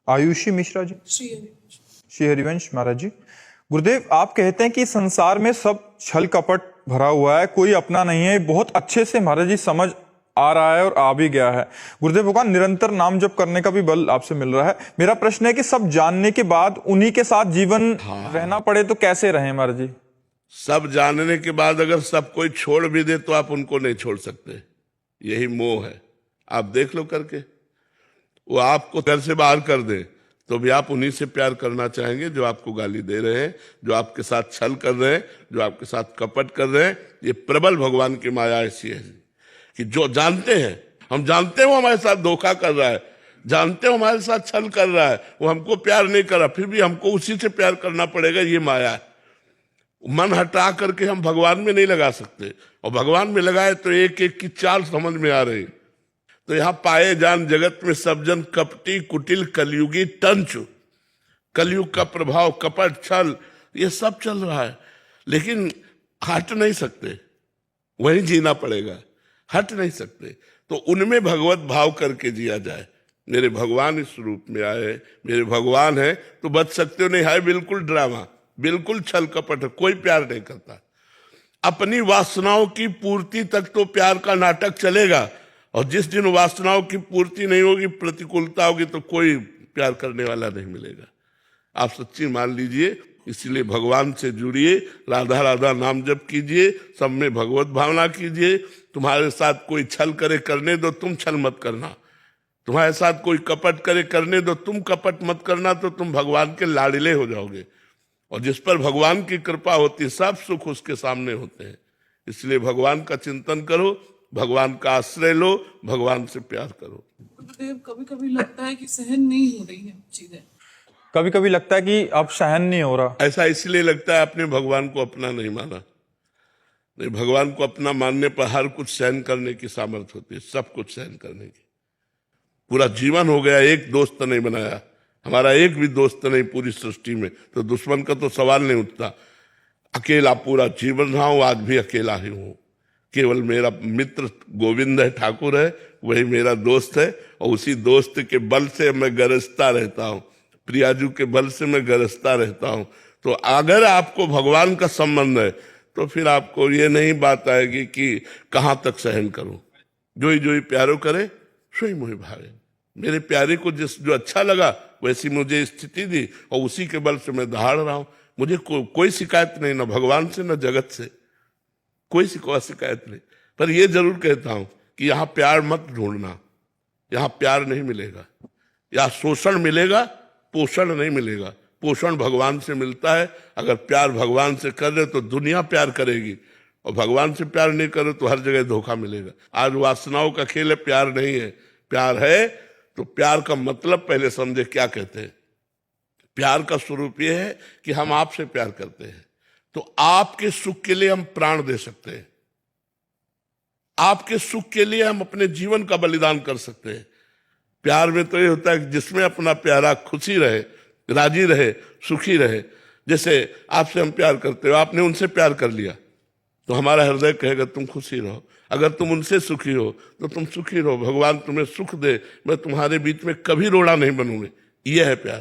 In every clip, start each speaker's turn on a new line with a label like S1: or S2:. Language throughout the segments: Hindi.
S1: आयुषी मिश्रा जी,
S2: श्री
S1: श्री हरिवंश महाराज जी। गुरुदेव, आप कहते हैं कि संसार में सब छल कपट भरा हुआ है, कोई अपना नहीं है। बहुत अच्छे से महाराज जी समझ आ रहा है और आ भी गया है। गुरुदेव भगवान निरंतर नाम जप करने का भी बल आपसे मिल रहा है। मेरा प्रश्न है कि सब जानने के बाद उन्हीं के साथ जीवन रहना पड़े तो कैसे रहें महाराज जी?
S3: सब जानने के बाद अगर सब कोई छोड़ भी दे तो आप उनको नहीं छोड़ सकते। यही मोह है। आप देख लो करके, वो आपको घर से बाहर कर दे तो भी आप उन्हीं से प्यार करना चाहेंगे जो आपको गाली दे रहे हैं, जो आपके साथ छल कर रहे हैं, जो आपके साथ कपट कर रहे हैं। ये प्रबल भगवान की माया ऐसी है कि जो जानते हैं, हम जानते हैं वो हमारे साथ धोखा कर रहा है, जानते हो हमारे साथ छल कर रहा है, वो हमको प्यार नहीं कर रहा, फिर भी हमको उसी से प्यार करना पड़ेगा। ये माया है। मन हटा करके हम भगवान में नहीं लगा सकते, और भगवान में लगाए तो एक एक की चाल समझ में आ रही। तो यहां पाए जान जगत में सब जन कपटी कुटिल कलयुगी टंचु। कलयुग का प्रभाव, कपट, छल, ये सब चल रहा है, लेकिन हट नहीं सकते, वहीं जीना पड़ेगा, हट नहीं सकते। तो उनमें भगवत भाव करके जिया जाए। मेरे भगवान इस रूप में आए, मेरे भगवान है तो बच सकते हो। नहीं है बिल्कुल ड्रामा, बिल्कुल छल कपट, कोई प्यार नहीं करता। अपनी वासनाओं की पूर्ति तक तो प्यार का नाटक चलेगा, और जिस दिन वासनाओं की पूर्ति नहीं होगी, प्रतिकूलता होगी, तो कोई प्यार करने वाला नहीं मिलेगा। आप सच्ची मान लीजिए। इसलिए भगवान से जुड़िए, राधा राधा नाम जप कीजिए, सब में भगवत भावना कीजिए। तुम्हारे साथ कोई छल करे करने दो, तुम छल मत करना। तुम्हारे साथ कोई कपट करे करने दो, तुम कपट मत करना, तो तुम भगवान के लाडले हो जाओगे। और जिस पर भगवान की कृपा होती है, सब सुख उसके सामने होते हैं। इसलिए भगवान का चिंतन करो, भगवान का आश्रय लो, भगवान से प्यार करो।
S2: गुरुदेव, कभी कभी लगता है कि सहन नहीं हो रही है चीजें।
S1: कभी कभी लगता है कि अब सहन नहीं हो रहा।
S3: ऐसा इसलिए लगता है आपने भगवान को अपना नहीं माना। नहीं, भगवान को अपना मानने पर हर कुछ सहन करने की सामर्थ्य होती है, सब कुछ सहन करने की। पूरा जीवन हो गया, एक दोस्त नहीं बनाया, हमारा एक भी दोस्त नहीं पूरी सृष्टि में, तो दुश्मन का तो सवाल नहीं उठता। अकेला पूरा जीवन रहा हूं, आज भी अकेला ही हूं। केवल मेरा मित्र गोविंद है, ठाकुर है, वही मेरा दोस्त है, और उसी दोस्त के बल से मैं गरजता रहता हूं, प्रियाजू के बल से मैं गरजता रहता हूं। तो अगर आपको भगवान का संबंध है तो फिर आपको ये नहीं बात आएगी कि कहां तक सहन करूं। जो ही प्यारो करे सोई मोहि भावे। मेरे प्यारे को जो अच्छा लगा वैसी मुझे स्थिति दी, और उसी के बल से मैं दहाड़ रहा हूं। मुझे कोई शिकायत नहीं, ना भगवान से, ना जगत से, कोई शिकायत नहीं। पर यह जरूर कहता हूं कि यहां प्यार मत ढूंढना, यहां प्यार नहीं मिलेगा। यहां शोषण मिलेगा, पोषण नहीं मिलेगा। पोषण भगवान से मिलता है। अगर प्यार भगवान से कर रहे तो दुनिया प्यार करेगी, और भगवान से प्यार नहीं करे तो हर जगह धोखा मिलेगा। आज वासनाओं का खेल है, प्यार नहीं है। प्यार है तो प्यार का मतलब पहले समझे क्या कहते हैं। प्यार का स्वरूप यह है कि हम आपसे प्यार करते हैं, तो आपके सुख के लिए हम प्राण दे सकते हैं, आपके सुख के लिए हम अपने जीवन का बलिदान कर सकते हैं। प्यार में तो ये होता है कि जिसमें अपना प्यारा खुशी रहे, राजी रहे, सुखी रहे। जैसे आपसे हम प्यार करते हो, आपने उनसे प्यार कर लिया तो हमारा हृदय कहेगा तुम खुशी रहो। अगर तुम उनसे सुखी हो तो तुम सुखी रहो, भगवान तुम्हें सुख दे, मैं तुम्हारे बीच में कभी रोड़ा नहीं बनूंगी। यह है प्यार।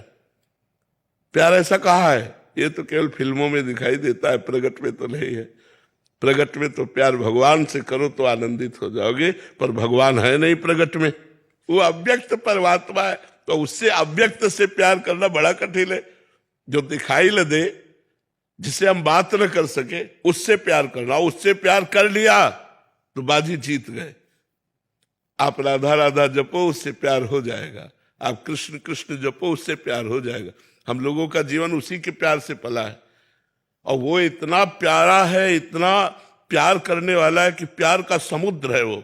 S3: प्यार ऐसा कहा है, ये तो केवल फिल्मों में दिखाई देता है, प्रगट में तो नहीं है। प्रगट में तो प्यार भगवान से करो तो आनंदित हो जाओगे, पर भगवान है नहीं प्रगट में, वो अव्यक्त परमात्मा है। तो उससे अव्यक्त से प्यार करना बड़ा कठिन है। जो दिखाई न दे, जिसे हम बात न कर सके, उससे प्यार करना। उससे प्यार कर लिया तो बाजी जीत गए। आप राधा राधा जपो, उससे प्यार हो जाएगा। आप कृष्ण कृष्ण जपो, उससे प्यार हो जाएगा। हम लोगों का जीवन उसी के प्यार से पला है, और वो इतना प्यारा है, इतना प्यार करने वाला है कि प्यार का समुद्र है वो।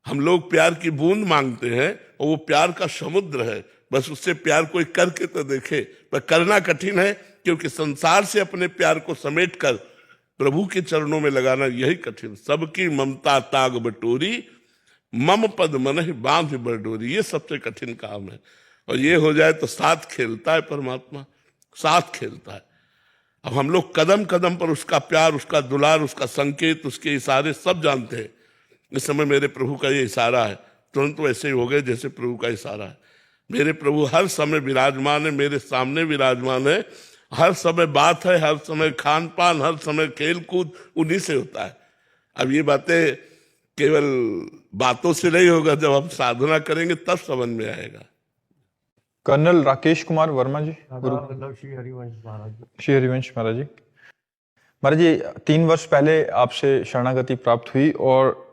S3: हम लोग प्यार की बूंद मांगते हैं, और वो प्यार का समुद्र है। बस उससे प्यार कोई करके तो देखे, पर करना कठिन है, क्योंकि संसार से अपने प्यार को समेटकर प्रभु के चरणों में लगाना यही कठिन। सबकी ममता ताग बटोरी, मम पद मनहि बांध बरडोरी, ये सबसे कठिन काम है। और ये हो जाए तो साथ खेलता है परमात्मा, साथ खेलता है। अब हम लोग कदम कदम पर उसका प्यार, उसका दुलार, उसका संकेत, उसके इशारे सब जानते हैं। इस समय मेरे प्रभु का ये इशारा है, तुरंत वैसे ही हो गए जैसे प्रभु का इशारा है। मेरे प्रभु हर समय विराजमान है, मेरे सामने विराजमान है। हर समय बात है, हर समय खान पान, हर समय खेल कूद उन्हीं से होता है। अब ये बातें केवल बातों से नहीं होगा, जब हम साधना करेंगे तब समझ में आएगा।
S1: कर्नल राकेश कुमार वर्मा जी, गुरु
S4: श्री हरिवंश महाराज जी।
S1: श्री हरिवंश महाराज जी। महाराज जी 3 वर्ष पहले आपसे शरणागति प्राप्त हुई और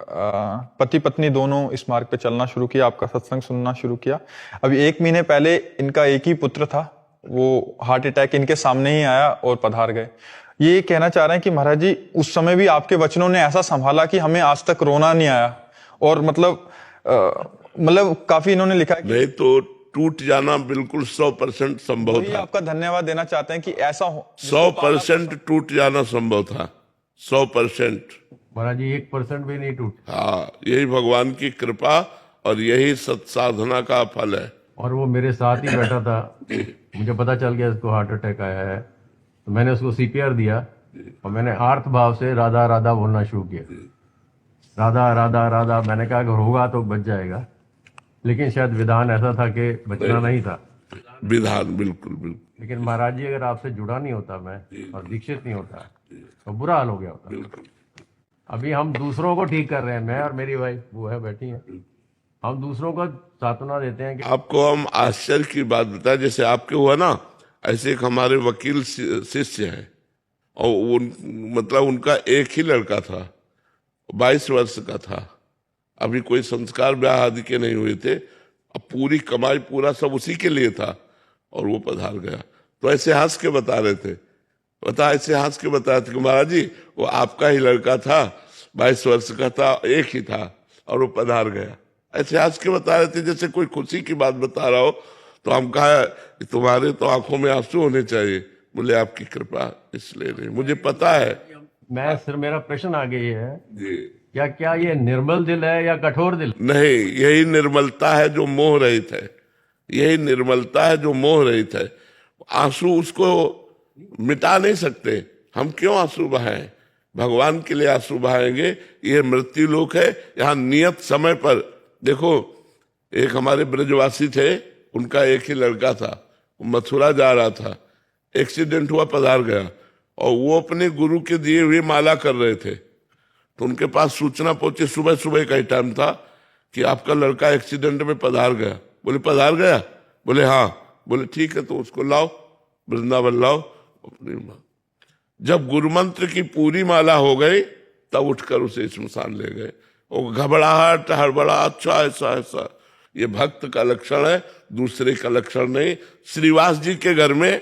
S1: पति पत्नी दोनों इस मार्ग पे चलना शुरू किया, आपका सत्संग सुनना शुरू किया। अभी 1 महीने पहले इनका एक ही पुत्र था, वो हार्ट अटैक इनके सामने ही आया और पधार गए। ये कहना चाह रहे हैं कि महाराज जी उस समय भी आपके वचनों ने ऐसा संभाला कि हमें आज तक रोना नहीं आया, और मतलब काफी इन्होंने लिखा है कि
S3: नहीं तो टूट जाना बिल्कुल 100% संभव
S1: ये
S3: था।
S1: आपका धन्यवाद देना चाहते हैं कि ऐसा हो
S3: 100% टूट जाना संभव था, 100%।
S4: महाराज जी 1% भी नहीं टूट।
S3: हाँ, यही भगवान की कृपा और यही सत्साधना का फल है।
S4: और वो मेरे साथ ही बैठा था, मुझे पता चल गया इसको हार्ट अटैक आया है, तो मैंने उसको सीपीआर दिया और मैंने आर्त भाव से राधा राधा बोलना शुरू किया। राधा राधा राधा, मैंने कहा अगर होगा तो बच जाएगा, लेकिन शायद विधान ऐसा था कि बचना नहीं था।
S3: विधान बिल्कुल बिल्कुल
S4: लेकिन महाराज जी अगर आपसे जुड़ा नहीं होता मैं और दीक्षित नहीं होता तो बुरा हाल हो गया होता। अभी हम दूसरों को ठीक कर रहे हैं, मैं और मेरी वाइफ वो है बैठी है, हम दूसरों को सांत्वना देते हैं कि
S3: आपको हम आश्चर्य की बात बताएं, जैसे आपके हुआ ना, ऐसे एक हमारे वकील शिष्य हैं, और मतलब उनका एक ही लड़का था, 22 वर्ष का था, अभी कोई संस्कार ब्याह आदि के नहीं हुए थे, अब पूरी कमाई पूरा सब उसी के लिए था, और वो पधार गया। तो ऐसे हंस के बता रहे थे, ऐसे हंस के बता रहे थे कि महाराज जी वो आपका ही लड़का था, 22 वर्ष का था, एक ही था, और वो पधार गया। ऐसे हंस के बता रहे थे जैसे कोई खुशी की बात बता रहा हो। तो हम कहा तुम्हारे तो आंखों में आंसू होने चाहिए। बोले आपकी कृपा इसलिए नहीं, मुझे पता है।
S4: मैं सिर्फ मेरा प्रश्न आगे ये है,
S3: जी
S4: क्या ये निर्मल दिल है या कठोर दिल?
S3: नहीं, यही निर्मलता है जो मोह रहित है, यही निर्मलता है जो मोह रहित है। आंसू उसको मिटा नहीं सकते, हम क्यों आंसू बहाएं? भगवान के लिए आंसू बहाएंगे। ये मृत्यु लोक है, यहाँ नियत समय पर। देखो एक हमारे ब्रजवासी थे, उनका एक ही लड़का था, मथुरा जा रहा था, एक्सीडेंट हुआ, पधार गया, और वो अपने गुरु के दिए हुए माला कर रहे थे। तो उनके पास सूचना पहुंची, सुबह सुबह का ही टाइम था, कि आपका लड़का एक्सीडेंट में पधार गया। बोले पधार गया? बोले हाँ। बोले ठीक है, तो उसको लाओ, वृंदावन लाओ अपनी माँ। जब गुरु मंत्र की पूरी माला हो गई तब उठकर उसे श्मशान ले गए। वो घबराहट हड़बड़ा, अच्छा ऐसा ये भक्त का लक्षण है, दूसरे का लक्षण नहीं। श्रीवास जी के घर में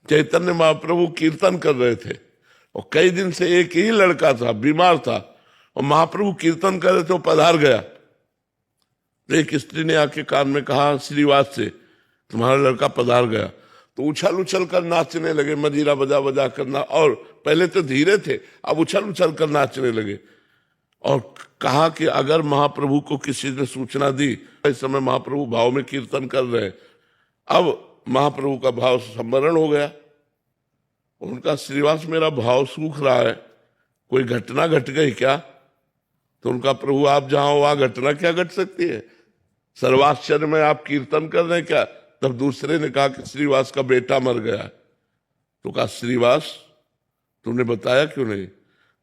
S3: चैतन्य महाप्रभु कीर्तन कर रहे थे, और कई दिन से एक ही लड़का था, बीमार था, और महाप्रभु कीर्तन कर रहे थे, वो पधार गया। तो एक स्त्री ने आके कान में कहा श्रीवास से, तुम्हारा लड़का पधार गया। तो उछल उछल कर नाचने लगे, मजीरा बजा बजा करना, और पहले तो धीरे थे, अब उछल उछल कर नाचने लगे। और कहा कि अगर महाप्रभु को किसी ने सूचना दी, इस समय महाप्रभु भाव में कीर्तन कर रहे हैं। अब महाप्रभु का भाव संवरण हो गया। उनका श्रीवास मेरा भाव सूख रहा है, कोई घटना घट गई क्या? तो उनका प्रभु आप जहां हो वहां घटना क्या घट सकती है? सर्वाश्चर्य में आप कीर्तन कर रहे हैं क्या? तब दूसरे ने कहा कि श्रीवास का बेटा मर गया। तो कहा श्रीवास तुमने बताया क्यों नहीं?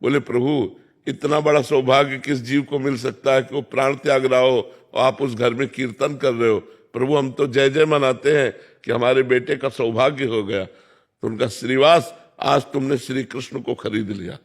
S3: बोले प्रभु इतना बड़ा सौभाग्य किस जीव को मिल सकता है कि वो प्राण त्याग रहा हो और आप उस घर में कीर्तन कर रहे हो। प्रभु हम तो जय जय मनाते हैं कि हमारे बेटे का सौभाग्य हो गया। तो उनका श्रीवास आज तुमने श्री कृष्ण को खरीद लिया।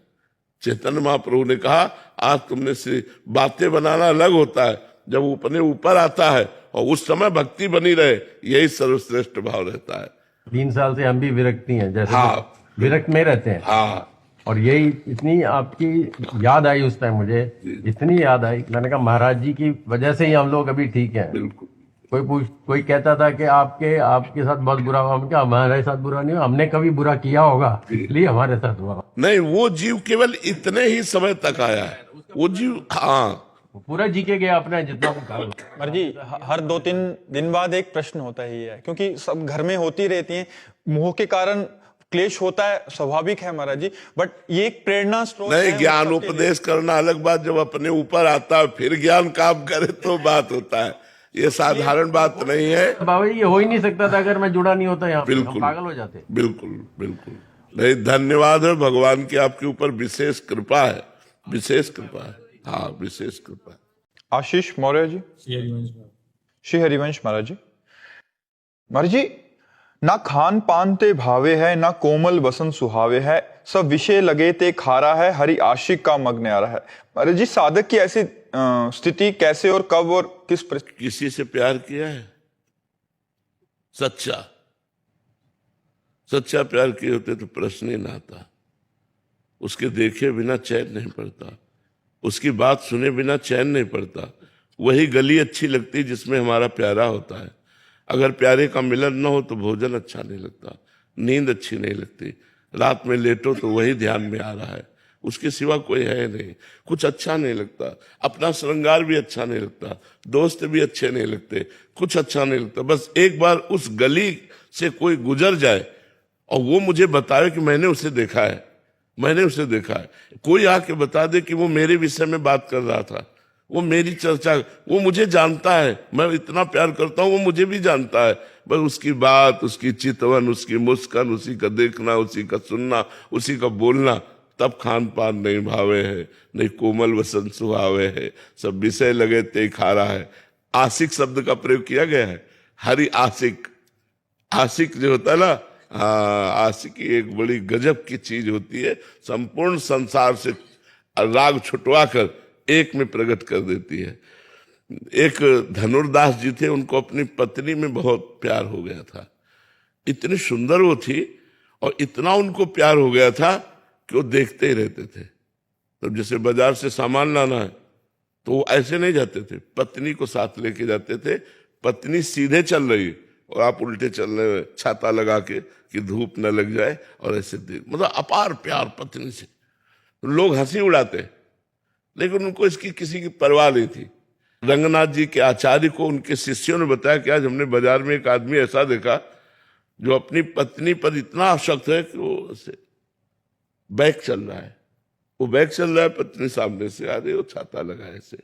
S3: चैतन्य महाप्रभु ने कहा आज तुमने श्री बातें बनाना अलग होता है, जब वो अपने ऊपर आता है और उस समय भक्ति बनी रहे, यही सर्वश्रेष्ठ भाव रहता है।
S4: 3 साल से हम भी विरक्ति हैं, जैसे
S3: हाँ।
S4: विरक्त में रहते हैं।
S3: हाँ,
S4: और यही इतनी आपकी याद आई उस टाइम, मुझे इतनी याद आई, मैंने कहा महाराज जी की वजह से ही हम लोग अभी ठीक हैं।
S3: बिल्कुल।
S4: कोई कहता था कि आपके साथ बहुत बुरा हुआ। हम क्या, हमारे साथ बुरा नहीं हुआ, हमने कभी बुरा किया होगा इसलिए हमारे साथ हुआ
S3: नहीं। वो जीव केवल इतने ही समय तक आया है, वो जीव। हाँ,
S4: पूरा जी के गया अपना जितना वो था।
S1: महाराज जी हर 2-3 दिन बाद एक प्रश्न होता ही है, क्योंकि सब घर में होती रहती हैं, मोह के कारण क्लेश होता है, स्वाभाविक है महाराज जी, बट ये एक प्रेरणा स्रोत
S3: नहीं,
S1: है।
S3: ज्ञान उपदेश करना अलग बात, जब अपने ऊपर आता है फिर ज्ञान काम करे तो बात होता है। ये साधारण बात नहीं है।
S4: बाबा जी ये हो ही नहीं सकता था अगर मैं जुड़ा नहीं होता यहाँ पे, हम
S3: बिल्कुल।
S4: पागल हो जाते।
S3: बिल्कुल बिल्कुल नहीं, धन्यवाद है भगवान की, आपके ऊपर विशेष कृपा है, विशेष कृपा है। हाँ, विशेष कृपा है।
S1: आशीष मौर्य जी। श्री हरिवंश महाराज जी। महाराज जी, ना खान पान ते भावे है, ना कोमल वसन सुहावे है, सब विषय लगे ते खारा है, हरि आशिक का मग न्यारा है। महाराज जी, साधक की ऐसी स्थिति कैसे और कब और किस
S3: किसी से प्यार किया है? सच्चा सच्चा प्यार किए होते तो प्रश्न ही ना आता। उसके देखे बिना चैन नहीं पड़ता, उसकी बात सुने बिना चैन नहीं पड़ता। वही गली अच्छी लगती जिसमें हमारा प्यारा होता है। अगर प्यारे का मिलन न हो तो भोजन अच्छा नहीं लगता, नींद अच्छी नहीं लगती, रात में लेटो तो वही ध्यान में आ रहा है, उसके सिवा कोई है नहीं, कुछ अच्छा नहीं लगता। अपना श्रृंगार भी अच्छा नहीं लगता, दोस्त भी अच्छे नहीं लगते, कुछ अच्छा नहीं लगता। बस एक बार उस गली से कोई गुजर जाए और वो मुझे बताए कि मैंने उसे देखा है, मैंने उसे देखा है। कोई आके बता दे कि वो मेरे विषय में बात कर रहा था, वो मेरी चर्चा, वो मुझे जानता है, मैं इतना प्यार करता हूं, वो मुझे भी जानता है। बस उसकी बात, उसकी चितवन, उसकी मुस्कान, उसी का देखना, उसी का सुनना, उसी का बोलना, तब खान पान नहीं भावे है, नहीं कोमल वसन सुहावे है, सब विषय लगे ते खारा है। आशिक शब्द का प्रयोग किया गया है, हरि आशिक। आशिक जो होता है ना, आशिकी एक बड़ी गजब की चीज होती है, संपूर्ण संसार से राग छुटवा कर एक में प्रकट कर देती है। एक धनुर्दास जी थे, उनको अपनी पत्नी में बहुत प्यार हो गया था। इतनी सुंदर वो थी और इतना उनको प्यार हो गया था कि वो देखते ही रहते थे। तो जैसे बाजार से सामान लाना है तो वो ऐसे नहीं जाते थे, पत्नी को साथ लेके जाते थे। पत्नी सीधे चल रही और आप उल्टे चल रहे हैं, छाता लगा के कि धूप न लग जाए, और ऐसे देख, मतलब अपार प्यार पत्नी से। लोग हंसी उड़ाते, लेकिन उनको इसकी किसी की परवाह नहीं थी। रंगनाथ जी के आचार्य को उनके शिष्यों ने बताया कि आज हमने बाजार में एक आदमी ऐसा देखा जो अपनी पत्नी पर इतना आसक्त है कि वो ऐसे बैग चल रहा है, वो बैग चल रहा है, पत्नी सामने से आ रही है, वो छाता लगा ऐसे।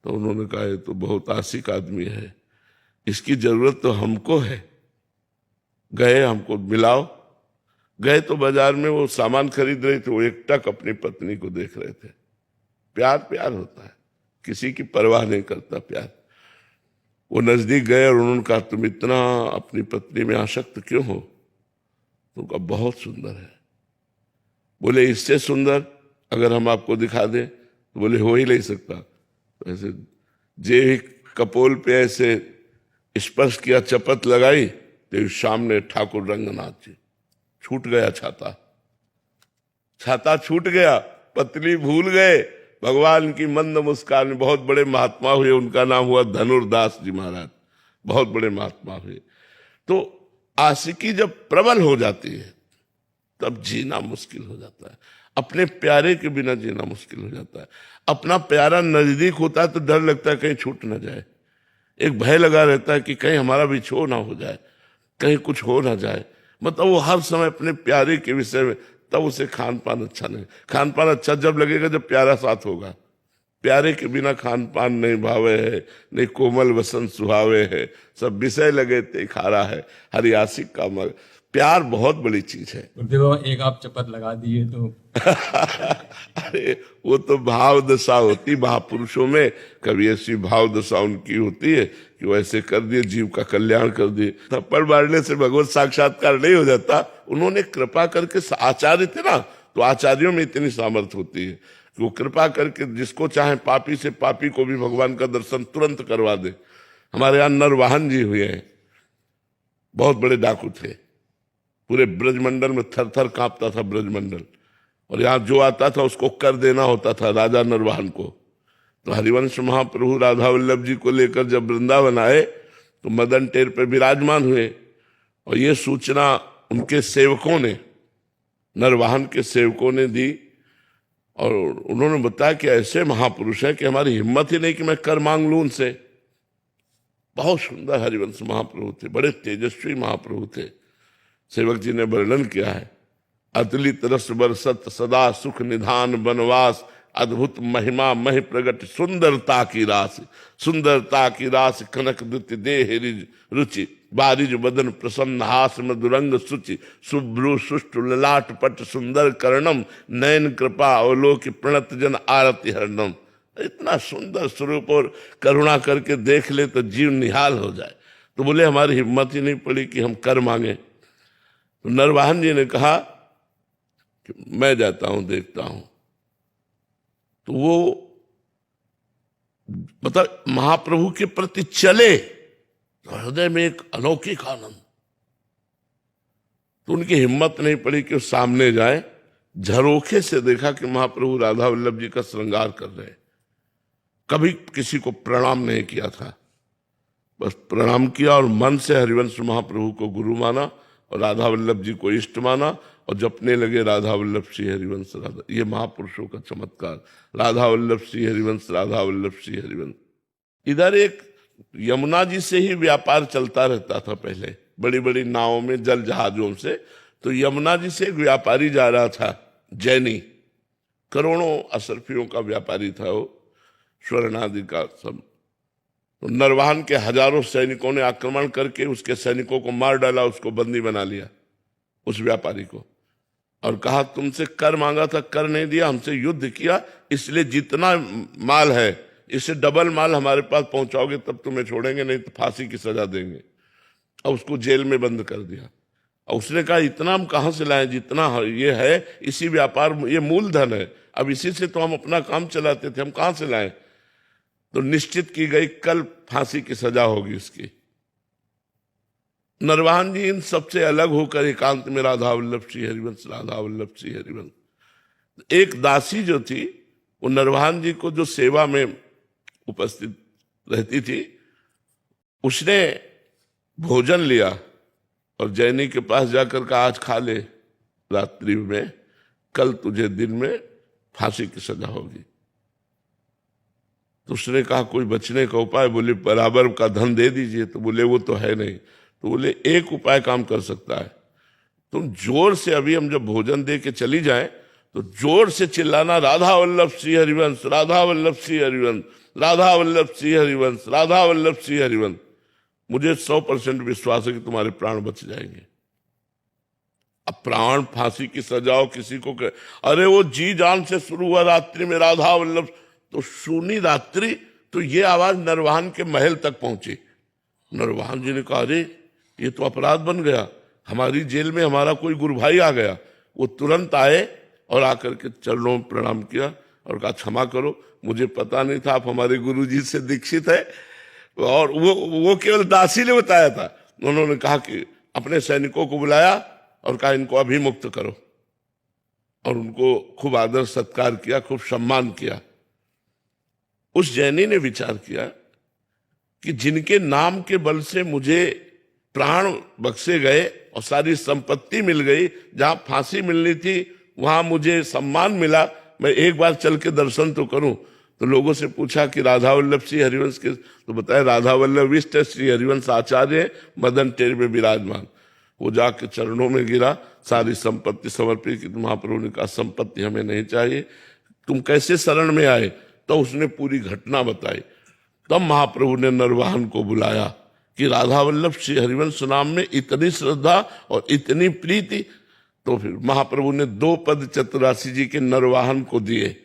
S3: तो उन्होंने कहा ये तो बहुत आशिक आदमी है, इसकी जरूरत तो हमको है, गए हमको मिलाओ। गए तो बाजार में वो सामान खरीद रहे थे, वो एकटक अपनी पत्नी को देख रहे थे। प्यार प्यार होता है, किसी की परवाह नहीं करता प्यार। वो नजदीक गए और उन्होंने कहा तुम इतना अपनी पत्नी में आसक्त क्यों हो? तो कहा बहुत सुंदर है। बोले इससे सुंदर अगर हम आपको दिखा दें? तो बोले हो ही नहीं सकता। तो ऐसे जे कपोल पे ऐसे स्पर्श किया, चपत लगाई, तो सामने ठाकुर रंगनाथ जी। छूट गया छाता, छाता छूट गया, पत्नी भूल गए। भगवान की मंद मुस्कान में बहुत बड़े महात्मा हुए, उनका नाम हुआ धनुर्दास जी महाराज, बहुत बड़े महात्मा हुए। तो आशिकी जब प्रबल हो जाती है तब जीना मुश्किल हो जाता है, अपने प्यारे के बिना जीना मुश्किल हो जाता है। अपना प्यारा नजदीक होता है तो डर लगता है कहीं छूट ना जाए, एक भय लगा रहता है कि कहीं हमारा भी छो ना हो जाए, कहीं कुछ हो ना जाए। मतलब वो हर समय अपने प्यारे के विषय में, तब उसे खान पान अच्छा नहीं। खान पान अच्छा जब लगेगा जब प्यारा साथ होगा। प्यारे के बिना खान पान नहीं भावे है, नहीं कोमल वसन सुहावे है, सब विषय लगे ते खारा है, हरि आशिक का मग। प्यार बहुत बड़ी चीज है।
S5: देखो एक आप चपत लगा दिए तो
S3: अरे वो तो भाव दशा होती महापुरुषों में, कभी ऐसी भाव दशा उनकी होती है कि वो ऐसे कर दिए, जीव का कल्याण कर दिए। थप्पड़ मारने से भगवत साक्षात्कार नहीं हो जाता। उन्होंने कृपा करके, आचार्य थे ना, तो आचार्यों में इतनी सामर्थ्य होती है कि वो कृपा करके जिसको चाहे पापी से पापी को भी भगवान का दर्शन तुरंत करवा दे। हमारे यहाँ नरवाहन जी हुए हैं, बहुत बड़े डाकू थे, पूरे ब्रजमंडल में थर थर कांपता था ब्रजमंडल, और यहाँ जो आता था उसको कर देना होता था राजा नरवाहन को। तो हरिवंश महाप्रभु राधा वल्लभ जी को लेकर जब वृंदावन आए तो मदन टेर पे विराजमान हुए, और ये सूचना उनके सेवकों ने, नरवाहन के सेवकों ने दी, और उन्होंने बताया कि ऐसे महापुरुष हैं कि हमारी हिम्मत ही नहीं कि मैं कर मांग लूं उनसे। बहुत सुंदर हरिवंश महाप्रभु थे, बड़े तेजस्वी महाप्रभु थे। सेवक जी ने वर्णन किया है, अतुलित रस बरसत सदा सुख निधान बनवास, अद्भुत महिमा महि प्रगट सुंदरता की रास कनक दुति देह रिज रुचि बारिज बदन प्रसन्न हास मधुरंग सुचि शुभ्रु सुष्टु ललाट पट सुंदर कर्णम नयन कृपा अवलोक प्रणत जन आरति हरणम। इतना सुंदर स्वरूप और करुणा करके देख ले तो जीव निहाल हो जाए। तो बोले हमारी हिम्मत ही नहीं पड़ी कि हम कर मांगे। तो नरवाहन जी ने कहा कि मैं जाता हूं देखता हूं। तो वो मतलब महाप्रभु के प्रति चले तो हृदय में एक अलौकिक आनंद। तो उनकी हिम्मत नहीं पड़ी कि वो सामने जाए। झरोखे से देखा कि महाप्रभु राधा वल्लभ जी का श्रृंगार कर रहे। कभी किसी को प्रणाम नहीं किया था, बस प्रणाम किया और मन से हरिवंश महाप्रभु को गुरु माना और राधा वल्लभ जी को इष्ट माना और जपने लगे राधा वल्लभ श्री हरिवंश राधा। ये महापुरुषों का चमत्कार, राधा वल्लभ श्री हरिवंश, राधा वल्लभ श्री हरिवंश। इधर एक यमुना जी से ही व्यापार चलता रहता था पहले, बड़ी बड़ी नावों में, जल जहाजों से। तो यमुना जी से एक व्यापारी जा रहा था, जैनी, करोड़ों असरफियों का व्यापारी था वो, स्वर्ण आदि का सब। तो नरवाहन के हजारों सैनिकों ने आक्रमण करके उसके सैनिकों को मार डाला, उसको बंदी बना लिया, उस व्यापारी को, और कहा तुमसे कर मांगा था, कर नहीं दिया, हमसे युद्ध किया, इसलिए जितना माल है इससे डबल माल हमारे पास पहुंचाओगे तब तुम्हें छोड़ेंगे, नहीं तो फांसी की सजा देंगे। और उसको जेल में बंद कर दिया। और उसने कहा इतना हम कहां से लाएं, जितना ये है इसी व्यापार, ये मूलधन है, अब इसी से तो हम अपना काम चलाते थे, हम कहां से लाएं। तो निश्चित की गई कल फांसी की सजा होगी इसकी। नरवाहन जी इन सबसे अलग होकर एकांत में राधा वल्लभ श्री हरिवंश, राधा वल्लभ श्री हरिवंश। एक दासी जो थी वो नरवाहन जी को जो सेवा में उपस्थित रहती थी, उसने भोजन लिया और जैनी के पास जाकर कहा आज खा ले रात्रि में, कल तुझे दिन में फांसी की सजा होगी। तो उसने कहा कोई बचने का उपाय। बोले बराबर का धन दे दीजिए। तो बोले वो तो है नहीं। तो बोले एक उपाय काम कर सकता है, तुम जोर से, अभी हम जब भोजन दे के चली जाए तो जोर से चिल्लाना राधा वल्लभ श्री हरिवंश, राधा वल्लभ श्री हरिवंश, राधा वल्लभ श्री हरिवंश, राधा वल्लभ श्री हरिवंश। मुझे 100% विश्वास है कि तुम्हारे प्राण बच जाएंगे। अब प्राण फांसी की सजाओ किसी को अरे वो जी जान से शुरू हुआ रात्रि में राधा वल्लभ, तो सुनी रात्रि तो ये आवाज नरवाहन के महल तक पहुंची। नरवाहन जी ने कहा अरे ये तो अपराध बन गया, हमारी जेल में हमारा कोई गुरु भाई आ गया। वो तुरंत आए और आकर के चरणों में प्रणाम किया और कहा क्षमा करो, मुझे पता नहीं था आप हमारे गुरु जी से दीक्षित है। और वो केवल दासी ने बताया था। उन्होंने कहा कि अपने सैनिकों को बुलाया और कहा इनको अभी मुक्त करो, और उनको खूब आदर सत्कार किया, खूब सम्मान किया। उस जैनी ने विचार किया कि जिनके नाम के बल से मुझे प्राण बख्शे गए और सारी संपत्ति मिल गई, जहां फांसी मिलनी थी वहां मुझे सम्मान मिला, मैं एक बार चल के दर्शन तो करूं। तो लोगों से पूछा कि राधा वल्लभ श्री हरिवंश के, तो बताया राधा वल्लभ इष्ट श्री हरिवंश आचार्य मदन टेर में विराजमान। वो जाके चरणों में गिरा, सारी संपत्ति समर्पित की। महाप्रभु ने कहा संपत्ति हमें नहीं चाहिए, तुम कैसे शरण में आए। तो उसने पूरी घटना बताई। तब महाप्रभु ने नरवाहन को बुलाया कि राधा वल्लभ श्री हरिवंश नाम में इतनी श्रद्धा और इतनी प्रीति। तो फिर महाप्रभु ने 2 पद चतुरासी जी के नरवाहन को दिए,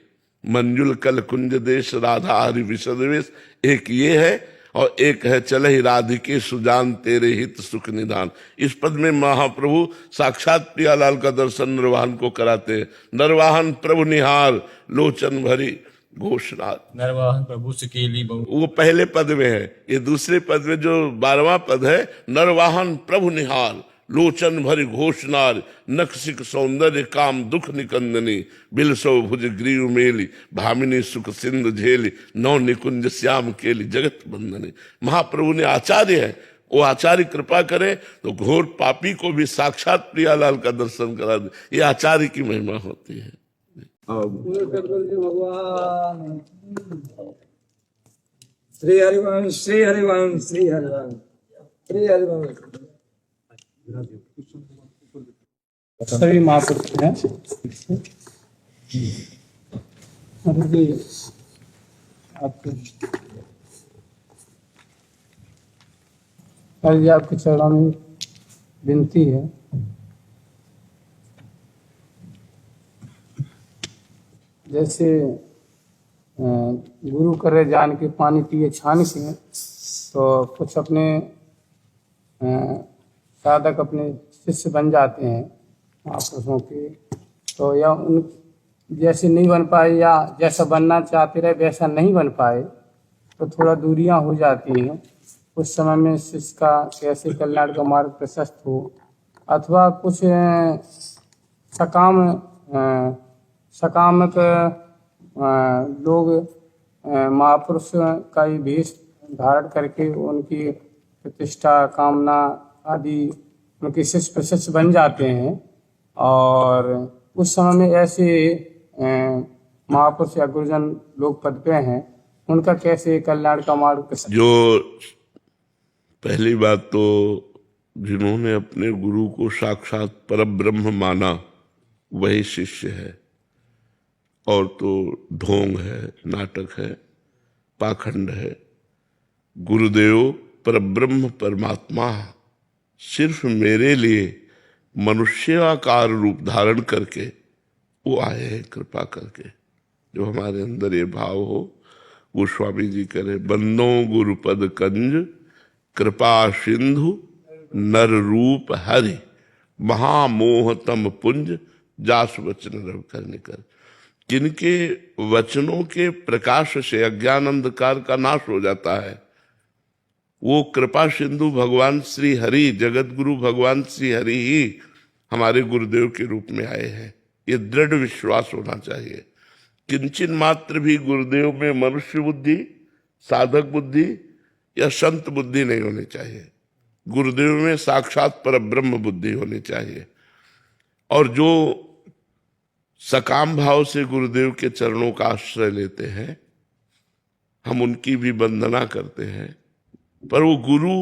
S3: मंजुल कल कुंज देश राधा हरि विशदेश। एक ये है और एक है चल ही राधिके सुजान तेरे हित सुख निधान। इस पद में महाप्रभु साक्षात प्रियालाल का दर्शन नरवाहन को कराते हैं। नरवाहन प्रभु निहार लोचन भरी घोषणार।
S5: नरवाहन प्रभु सुकेली बहु।
S3: वो पहले पद में है, ये दूसरे पद में जो 12वां पद है, नरवाहन प्रभु निहार लोचन भरी घोषणार, नक्सिक सौंदर्य काम दुख निकंदनी, बिलसो भुज ग्रीव मेली, भामिनी सुख सिंधु झेली, नौ निकुंज श्याम केली, जगत बंदनी। महाप्रभु ने आचार्य है, वो आचार्य कृपा करे तो घोर पापी को भी साक्षात प्रियालाल का दर्शन करा दे। ये आचार्य की महिमा होती है।
S6: भगवान श्री हरिवंश, श्री हरिवंश, श्री हरिवंश, श्री हरिवंश।
S7: सभी महापुरुष हैं।
S6: जी आपके हर जी आपके चरणों में विनती है। जैसे गुरु करे जान के पानी पिए छान के, तो कुछ अपने साधक अपने शिष्य बन जाते हैं महापुरुषों के, तो या उन जैसे नहीं बन पाए या जैसा बनना चाहते रहे वैसा नहीं बन पाए, तो थोड़ा दूरियां हो जाती हैं। उस समय में शिष्य का कैसे कल्याण का मार्ग प्रशस्त हो, अथवा कुछ सकामक लोग महापुरुष का ही वेश धारण करके उनकी प्रतिष्ठा कामना आदि उनके शिष्य प्रशस्त बन जाते हैं, और उस समय में ऐसे महापुरुष या गुरुजन लोग पद पे हैं, उनका कैसे कल्याण का मार्ग प्रशस्त।
S3: जो पहली बात तो जिन्होंने अपने गुरु को साक्षात परब्रह्म माना वही शिष्य है, और तो ढोंग है, नाटक है, पाखंड है। गुरुदेव परब्रह्म परमात्मा सिर्फ मेरे लिए मनुष्याकार रूप धारण करके वो आए हैं कृपा करके। जो हमारे अंदर ये भाव हो, वो स्वामी जी करे, बंदो गुरुपद कंज कृपा सिंधु नर रूप हरि महामोहतम पुंज जास वचन रव करने कर। जिनके वचनों के प्रकाश से अज्ञान अंधकार का नाश हो जाता है, वो कृपा सिंधु भगवान श्री हरि, जगत गुरु भगवान श्री हरि ही हमारे गुरुदेव के रूप में आए हैं। ये दृढ़ विश्वास होना चाहिए। किंचन मात्र भी गुरुदेव में मनुष्य बुद्धि, साधक बुद्धि या संत बुद्धि नहीं होनी चाहिए। गुरुदेव में साक्षात परब्रह्म बुद्धि होनी चाहिए। और जो सकाम भाव से गुरुदेव के चरणों का आश्रय लेते हैं, हम उनकी भी वंदना करते हैं, पर वो गुरु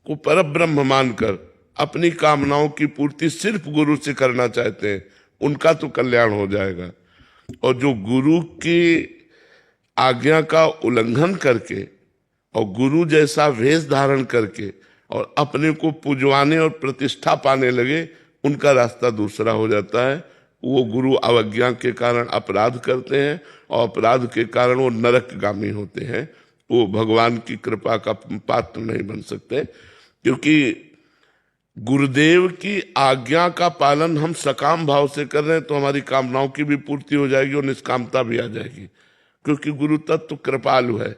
S3: को परब्रह्म मानकर अपनी कामनाओं की पूर्ति सिर्फ गुरु से करना चाहते हैं, उनका तो कल्याण हो जाएगा। और जो गुरु की आज्ञा का उल्लंघन करके और गुरु जैसा वेश धारण करके और अपने को पुजवाने और प्रतिष्ठा पाने लगे, उनका रास्ता दूसरा हो जाता है। वो गुरु अवज्ञा के कारण अपराध करते हैं, और अपराध के कारण वो नरकगामी होते हैं। वो भगवान की कृपा का पात्र नहीं बन सकते, क्योंकि गुरुदेव की आज्ञा का पालन हम सकाम भाव से कर रहे हैं तो हमारी कामनाओं की भी पूर्ति हो जाएगी और निष्कामता भी आ जाएगी। क्योंकि गुरु तत्व कृपालु है,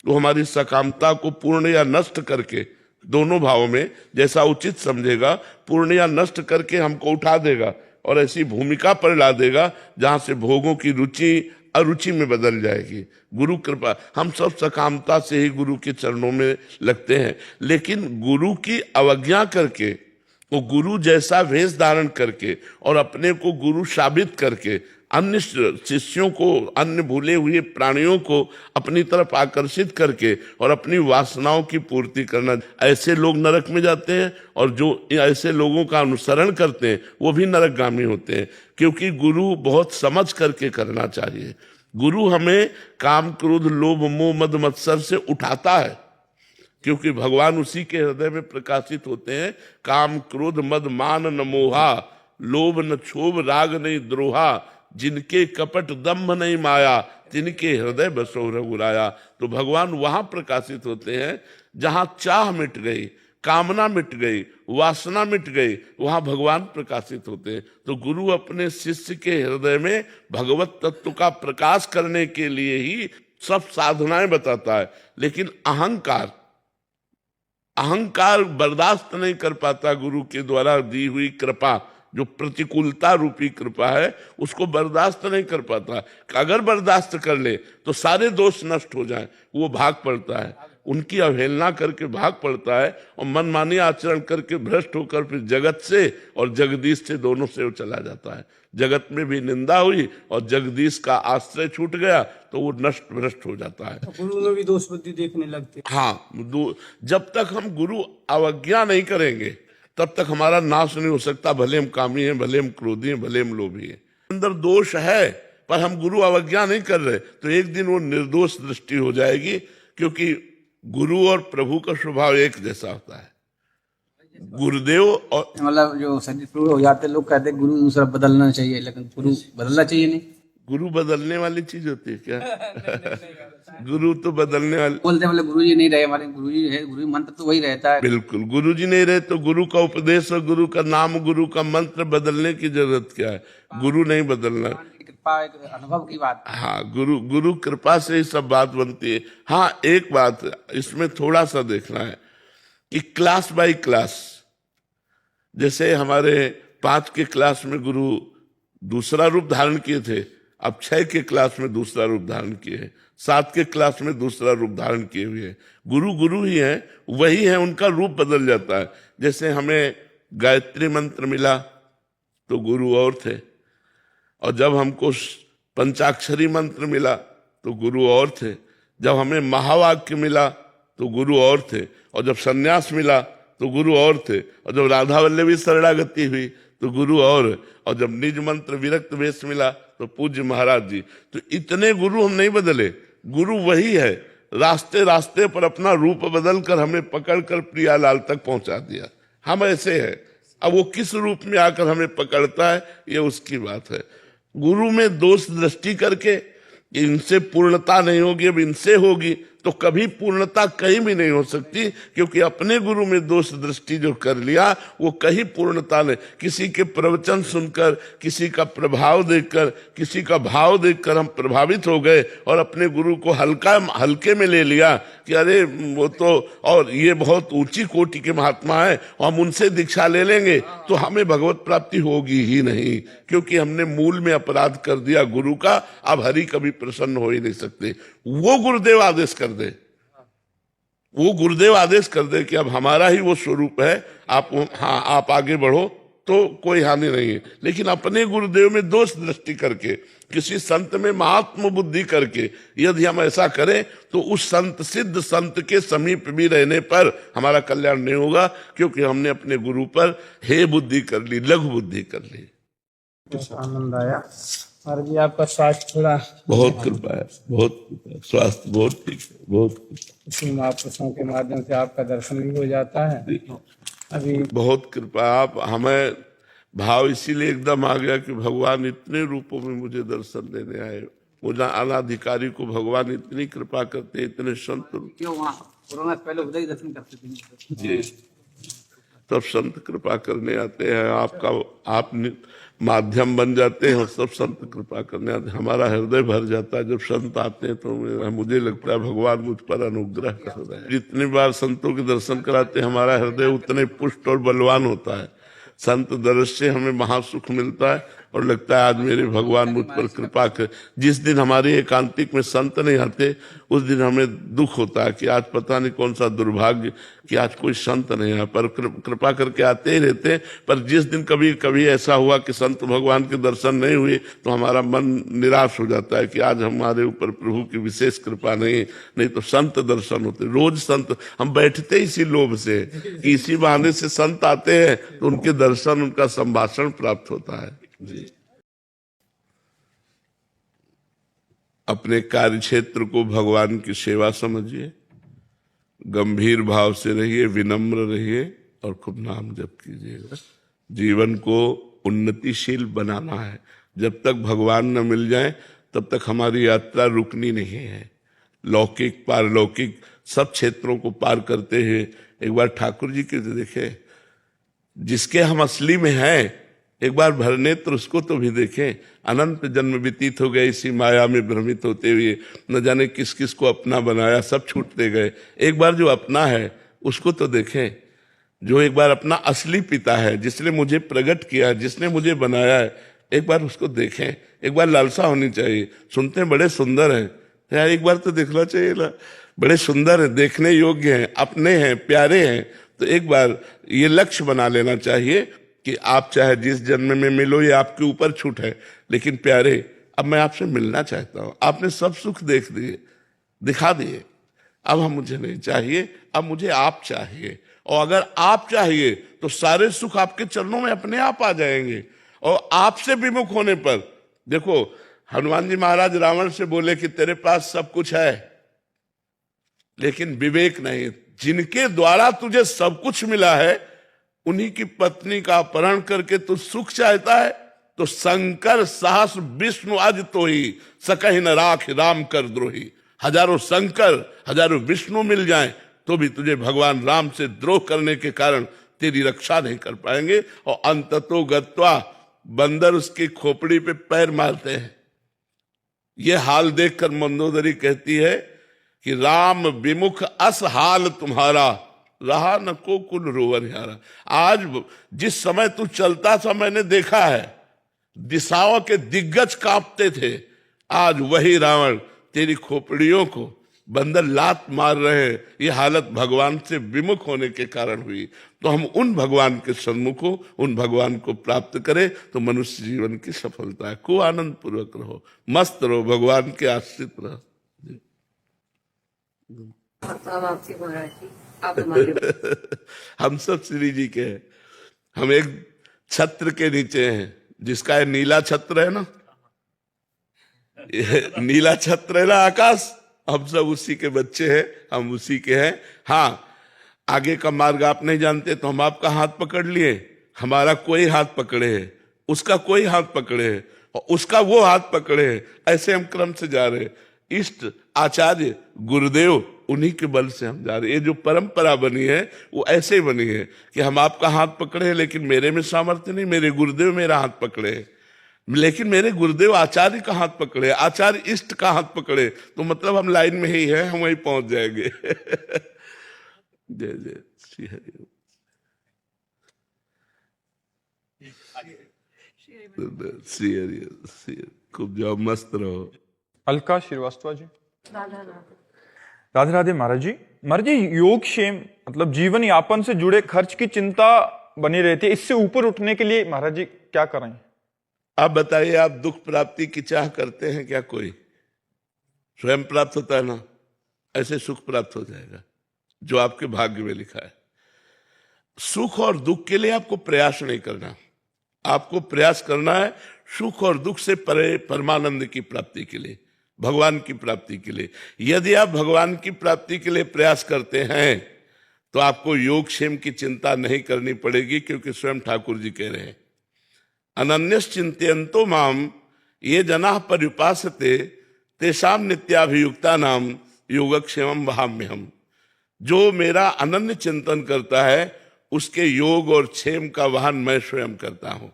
S3: वो हमारी सकामता को पूर्ण या नष्ट करके, दोनों भावों में जैसा उचित समझेगा, पूर्ण या नष्ट करके हमको उठा देगा और ऐसी भूमिका पर ला देगा जहां से भोगों की रुचि अरुचि में बदल जाएगी। गुरु कृपा, हम सब सकामता से ही गुरु के चरणों में लगते हैं, लेकिन गुरु की अवज्ञा करके, वो गुरु जैसा वेश धारण करके और अपने को गुरु साबित करके अन्य शिष्यों को, अन्य भूले हुए प्राणियों को अपनी तरफ आकर्षित करके और अपनी वासनाओं की पूर्ति करना, ऐसे लोग नरक में जाते हैं। और जो ऐसे लोगों का अनुसरण करते हैं वो भी नरकगामी होते हैं, क्योंकि गुरु बहुत समझ करके करना चाहिए। गुरु हमें काम क्रोध लोभ मोह मद मत्सर से उठाता है, क्योंकि भगवान उसी के हृदय में प्रकाशित होते हैं। काम क्रोध मद मान न मोहा, लोभ न क्षोभ राग नहीं द्रोहा, जिनके कपट दम्भ नहीं माया, तिनके हृदय बसो रघुराया। तो भगवान वहां प्रकाशित होते हैं जहां चाह मिट गई, कामना मिट गई, वासना मिट गई, वहां भगवान प्रकाशित होते हैं। तो गुरु अपने शिष्य के हृदय में भगवत तत्व का प्रकाश करने के लिए ही सब साधनाएं बताता है। लेकिन अहंकार बर्दाश्त नहीं कर पाता गुरु के द्वारा दी हुई कृपा, जो प्रतिकूलता रूपी कृपा है, उसको बर्दाश्त नहीं कर पाता। अगर बर्दाश्त कर ले तो सारे दोष नष्ट हो जाएं, वो भाग पड़ता है, उनकी अवहेलना करके भाग पड़ता है और मनमानी आचरण करके भ्रष्ट होकर फिर जगत से और जगदीश से, दोनों से वो चला जाता है। जगत में भी निंदा हुई और जगदीश का आश्रय छूट गया तो वो नष्ट भ्रष्ट हो जाता है।
S6: गुरु में भी दोष बुद्धि देखने लगते।
S3: हाँ, जब तक हम गुरु अवज्ञा नहीं करेंगे तब तक हमारा नाश नहीं हो सकता। भले हम कामी हैं, भले हम क्रोधी हैं, भले हम लोभी हैं, अंदर दोष है, पर हम गुरु अवज्ञा नहीं कर रहे, तो एक दिन वो निर्दोष दृष्टि हो जाएगी, क्योंकि गुरु और प्रभु का स्वभाव एक जैसा होता है। गुरुदेव और
S7: मतलब जो शरीर प्रभु हो जाते लोग कहते हैं गुरु दूसरा बदलना चाहिए, लेकिन गुरु बदलना चाहिए नहीं।
S3: गुरु बदलने वाली चीज होती है क्या? गुरु तो बदलने वाली,
S7: बोलते हैं मतलब गुरु जी नहीं रहे हमारे, गुरु जी है, गुरु मंत्र तो वही रहता है।
S3: बिल्कुल गुरु जी नहीं रहे तो गुरु का उपदेश और गुरु का नाम, गुरु का मंत्र बदलने की जरूरत क्या है? गुरु नहीं बदलना।
S7: कृपा एक अनुभव की बात।
S3: हाँ, गुरु कृपा से ही सब बात बनती है। हाँ, एक बात इसमें थोड़ा सा देखना है कि क्लास बाय क्लास, जैसे हमारे 5 के क्लास में गुरु दूसरा रूप धारण किए थे, अब 6 के क्लास में दूसरा रूप धारण किए हैं, 7 के क्लास में दूसरा रूप धारण किए हुए हैं। गुरु गुरु ही है, वही है, उनका रूप बदल जाता है। जैसे हमें गायत्री मंत्र मिला तो गुरु और थे, और जब हमको पंचाक्षरी मंत्र मिला तो गुरु और थे, जब हमें महावाक्य मिला तो गुरु और थे, और जब सन्यास मिला तो गुरु और थे, और जब राधा वल्लभी शरणागति हुई तो गुरु और जब निज मंत्र विरक्त वेश मिला तो पूज्य महाराज जी। तो इतने गुरु हम नहीं बदले, गुरु वही है, रास्ते रास्ते पर अपना रूप बदल कर हमें पकड़कर प्रियालाल तक पहुंचा दिया। हम ऐसे हैं, अब वो किस रूप में आकर हमें पकड़ता है ये उसकी बात है। गुरु में दोष दृष्टि करके इनसे पूर्णता नहीं होगी, अब इनसे होगी तो कभी पूर्णता कहीं भी नहीं हो सकती, क्योंकि अपने गुरु में दोष दृष्टि जो कर लिया वो कहीं पूर्णता नहीं। किसी के प्रवचन सुनकर, किसी का प्रभाव देखकर, किसी का भाव देखकर हम प्रभावित हो गए और अपने गुरु को हल्के में ले लिया कि अरे वो तो, और ये बहुत ऊंची कोटि के महात्मा है, हम उनसे दीक्षा ले लेंगे तो हमें भगवत प्राप्ति होगी ही नहीं, क्योंकि हमने मूल में अपराध कर दिया गुरु का। अब हरि कभी प्रसन्न हो ही नहीं सकते। वो गुरुदेव आदेश कर दे, वो गुरुदेव आदेश कर दे कि अब हमारा ही वो स्वरूप है, आप आगे बढ़ो, तो कोई हानि नहीं है। लेकिन अपने गुरुदेव में दोष दृष्टि करके, किसी संत में महात्म बुद्धि करके यदि हम ऐसा करें तो उस संत, सिद्ध संत के समीप भी रहने पर हमारा कल्याण नहीं होगा, क्योंकि हमने अपने गुरु पर हे बुद्धि कर ली, लघु बुद्धि कर ली।
S6: आनंद आया। और जी आपका स्वास्थ्य थोड़ा
S3: बहुत कृपा है, बहुत कृपा है, स्वास्थ्य बहुत ठीक है, बहुत
S6: इसी महापुरुषों के माध्यम से आपका दर्शन भी हो जाता है। अभी
S3: बहुत कृपा। आप हमें भाव इसीलिए एकदम आ गया कि भगवान इतने रूपों में मुझे दर्शन देने आए। मुझे अनाधिकारी को भगवान इतनी कृपा करते, इतने संत।
S7: क्यों वहाँ कोरोना से पहले उधर ही दर्शन करते थे
S3: जी, तब संत कृपा करने आते हैं, आप माध्यम बन जाते हैं और सब संत कृपा करने आते हैं। हमारा हृदय भर जाता है जब संत आते हैं, तो मुझे लगता है भगवान मुझ पर अनुग्रह कर रहे हैं। जितनी बार संतों के दर्शन कराते हैं हमारा हृदय उतने पुष्ट और बलवान होता है। संत दर्शन से हमें महासुख मिलता है और लगता है आज मेरे भगवान मुझ पर कृपा कर। जिस दिन हमारे एकांतिक में संत नहीं आते उस दिन हमें दुख होता है कि आज पता नहीं कौन सा दुर्भाग्य कि आज कोई संत नहीं आया, पर कृपा करके आते ही रहते। पर जिस दिन कभी कभी ऐसा हुआ कि संत भगवान के दर्शन नहीं हुए तो हमारा मन निराश हो जाता है कि आज हमारे ऊपर प्रभु की विशेष कृपा नहीं तो संत दर्शन होते। रोज संत हम बैठते इसी लोभ से कि इसी बहाने से संत आते हैं तो उनके दर्शन, उनका संभाषण प्राप्त होता है। जी, अपने कार्य क्षेत्र को भगवान की सेवा समझिए, गंभीर भाव से रहिए, विनम्र रहिए और खूब नाम जप कीजिएगा। जीवन को उन्नतिशील बनाना है। जब तक भगवान न मिल जाए तब तक हमारी यात्रा रुकनी नहीं है। लौकिक पारलौकिक सब क्षेत्रों को पार करते हुए एक बार ठाकुर जी के देखे, जिसके हम असली में हैं, एक बार भरनेत्र उसको तो भी देखें। अनंत जन्म व्यतीत हो गए इसी माया में भ्रमित होते हुए, न जाने किस किस को अपना बनाया, सब छूटते गए। एक बार जो अपना है उसको तो देखें, जो एक बार अपना असली पिता है, जिसने मुझे प्रकट किया, जिसने मुझे बनाया है, एक बार उसको देखें। एक बार लालसा होनी चाहिए। सुनते हैं बड़े सुंदर हैं, यार एक बार तो देखना चाहिए ना, बड़े सुंदर हैं, देखने योग्य हैं, अपने हैं, प्यारे हैं। तो एक बार ये लक्ष्य बना लेना चाहिए कि आप चाहे जिस जन्म में मिलो, ये आपके ऊपर छूट है, लेकिन प्यारे अब मैं आपसे मिलना चाहता हूं। आपने सब सुख देख दिए, दिखा दिए, अब हम मुझे नहीं चाहिए, अब मुझे आप चाहिए। और अगर आप चाहिए तो सारे सुख आपके चरणों में अपने आप आ जाएंगे। और आपसे विमुख होने पर देखो, हनुमान जी महाराज रावण से बोले कि तेरे पास सब कुछ है लेकिन विवेक नहीं। जिनके द्वारा तुझे सब कुछ मिला है उन्हीं की पत्नी का अपहरण करके तू सुख चाहता है। तो शंकर सहस विष्णु आज तो ही सकहि न राख राम कर द्रोही। हजारों शंकर हजारों विष्णु मिल जाएं तो भी तुझे भगवान राम से द्रोह करने के कारण तेरी रक्षा नहीं कर पाएंगे। और अंततो गत्वा बंदर उसकी खोपड़ी पे पैर मारते हैं। ये हाल देखकर मंदोदरी कहती है कि राम विमुख अस हाल तुम्हारा रहा न को कुल रोवर यारा। आज जिस समय तू चलता था मैंने देखा है दिशाओं के दिग्गज कांपते थे। आज वही रावण तेरी खोपड़ियों को बंदर लात मार रहे हैं। ये हालत भगवान से विमुख होने के कारण हुई। तो हम उन भगवान के सन्मुख हो, उन भगवान को प्राप्त करें तो मनुष्य जीवन की सफलता है। खूब आनंद पूर्वक रहो, मस्त रहो, भगवान के आश्रित रहो।
S8: आपके महाराज जी आप हमारे
S3: हम सब श्री जी के हैं। हम एक छत्र के नीचे हैं जिसका ये नीला छत्र है ना, ये नीला छत्र है ना आकाश, हम सब उसी के बच्चे हैं, हम उसी के हैं। हाँ, आगे का मार्ग आप नहीं जानते तो हम आपका हाथ पकड़ लिए, हमारा कोई हाथ पकड़े है, उसका कोई हाथ पकड़े है और उसका वो हाथ पकड़े है। ऐसे हम क्रम से जा रहे हैं। इष्ट आचार्य गुरुदेव उन्हीं के बल से हम जा रहे हैं। ये जो परंपरा बनी है वो ऐसे ही बनी है कि हम आपका हाथ पकड़े हैं लेकिन मेरे में सामर्थ्य नहीं, मेरे गुरुदेव मेरा हाथ पकड़े हैं। लेकिन मेरे गुरुदेव आचार्य का हाथ पकड़े, आचार्य इष्ट का हाथ पकड़े तो मतलब हम लाइन में ही है, हम वहीं पहुंच जाएंगे। जय जय श्री हरि। श्री हरि, खूब जाओ, मस्त रहो।
S1: अलका श्रीवास्तव जी। राधे राधे महाराज जी। महाराज जी, योग क्षेम मतलब जीवन यापन से जुड़े खर्च की चिंता बनी रहती है, इससे ऊपर उठने के लिए महाराज जी क्या करें?
S3: आप बताइए, आप दुख प्राप्ति की चाह करते हैं क्या? कोई स्वयं प्राप्त होता है ना, ऐसे सुख प्राप्त हो जाएगा जो आपके भाग्य में लिखा है। सुख और दुख के लिए आपको प्रयास नहीं करना, आपको प्रयास करना है सुख और दुख से परे परमानंद की प्राप्ति के लिए, भगवान की प्राप्ति के लिए। यदि आप भगवान की प्राप्ति के लिए प्रयास करते हैं तो आपको योगक्षेम की चिंता नहीं करनी पड़ेगी, क्योंकि स्वयं ठाकुर जी कह रहे हैं अनन्यश्चिन्तयन्तो माम ये जनाः पर्युपासते तेषां नित्याभियुक्ता नाम योगक्षेमं वहाम्यहम्। जो मेरा अनन्य चिंतन करता है उसके योग और क्षेम का वहन मैं स्वयं करता हूं।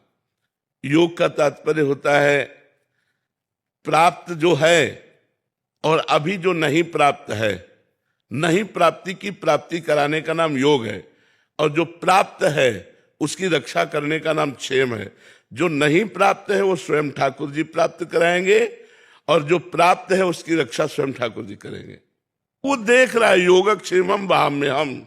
S3: योग का तात्पर्य होता है प्राप्त जो है और अभी जो नहीं प्राप्त है, नहीं प्राप्ति की प्राप्ति कराने का नाम योग है, और जो प्राप्त है उसकी रक्षा करने का नाम क्षेम है। जो नहीं प्राप्त है वो स्वयं ठाकुर जी प्राप्त कराएंगे, और जो प्राप्त है उसकी रक्षा स्वयं ठाकुर जी करेंगे। वो देख रहा है योगक्षेमं वहाम्यहम्,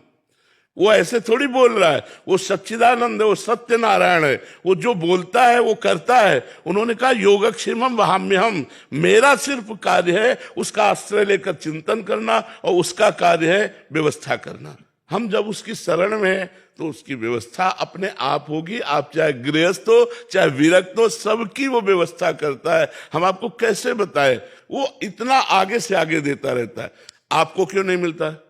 S3: वो ऐसे थोड़ी बोल रहा है, वो सच्चिदानंद है, वो सत्य नारायण है, वो जो बोलता है वो करता है। उन्होंने कहा योगक्षेमं वहाम्यहम्, मेरा सिर्फ कार्य है उसका आश्रय लेकर चिंतन करना और उसका कार्य है व्यवस्था करना। हम जब उसकी शरण में हैं तो उसकी व्यवस्था अपने आप होगी। आप चाहे गृहस्थ हो चाहे विरक्त हो, सबकी वो व्यवस्था करता है। हम आपको कैसे बताएं, वो इतना आगे से आगे देता रहता है। आपको क्यों नहीं मिलता है?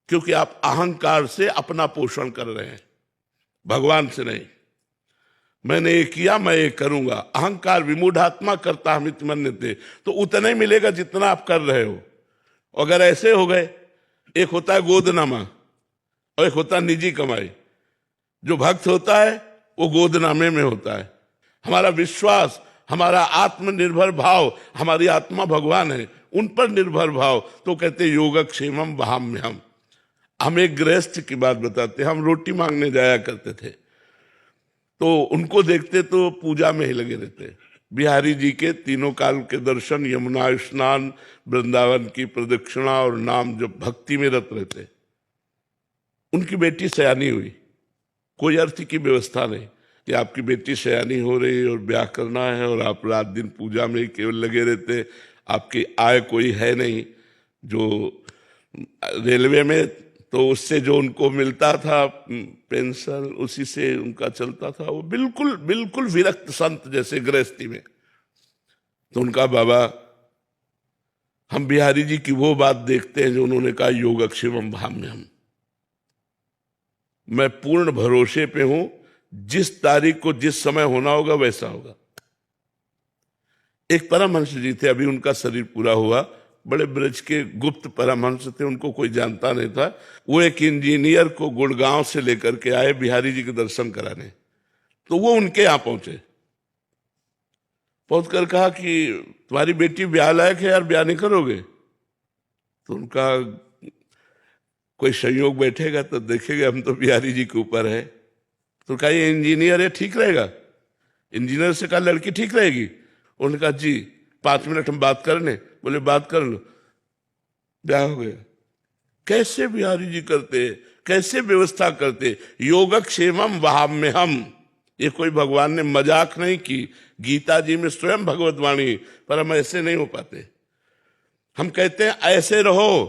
S3: क्योंकि आप अहंकार से अपना पोषण कर रहे हैं, भगवान से नहीं। मैंने ये किया, मैं ये करूंगा। अहंकार विमूढ़ात्मा करता हमित मन्यते, तो उतना ही मिलेगा जितना आप कर रहे हो। अगर ऐसे हो गए, एक होता है गोदनामा और एक होता है निजी कमाई। जो भक्त होता है वो गोदनामे में होता है। हमारा विश्वास, हमारा आत्मनिर्भर भाव, हमारी आत्मा भगवान है, उन पर निर्भर भाव, तो कहते योगक्षेमं वहाम्यहम्। हम एक गृहस्थ की बात बताते, हम रोटी मांगने जाया करते थे तो उनको देखते तो पूजा में ही लगे रहते। बिहारी जी के तीनों काल के दर्शन, यमुना स्नान, वृंदावन की प्रदक्षिणा और नाम जब भक्ति में रत रहते। उनकी बेटी सयानी हुई, कोई अर्थ की व्यवस्था नहीं कि आपकी बेटी सयानी हो रही और ब्याह करना है और आप रात दिन पूजा में केवल लगे रहते। आपकी आय कोई है नहीं। जो रेलवे में तो उससे जो उनको मिलता था पेंशन, उसी से उनका चलता था। वो बिल्कुल बिल्कुल विरक्त संत जैसे गृहस्थी में। तो उनका बाबा, हम बिहारी जी की वो बात देखते हैं जो उन्होंने कहा, योगक्षेमम भाम्यहम्। मैं पूर्ण भरोसे पे हूं, जिस तारीख को जिस समय होना होगा वैसा होगा। एक परमहंस जी थे, अभी उनका शरीर पूरा हुआ, बड़े ब्रज के गुप्त परमहंस थे, उनको कोई जानता नहीं था। वो एक इंजीनियर को गुड़गांव से लेकर के आए बिहारी जी के दर्शन कराने। तो वो उनके यहां पहुंचे, पहुंचकर कहा कि तुम्हारी बेटी ब्याह लायक है यार, ब्याह नहीं करोगे? तो उनका कोई संयोग बैठेगा तो देखेगा, हम तो बिहारी जी के ऊपर है। तो कहा ये इंजीनियर है, ठीक रहेगा? इंजीनियर से कहा लड़की ठीक रहेगी? उन्होंने कहा जी 5 मिनट हम बात करने। बोले बात कर लो, ब्याह हो गया। कैसे बिहारी जी करते, कैसे व्यवस्था करते, योगक्षेमम वहाम्यहम्। ये कोई भगवान ने मजाक नहीं की, गीता जी में स्वयं भगवत वाणी, पर हम ऐसे नहीं हो पाते। हम कहते हैं ऐसे रहो,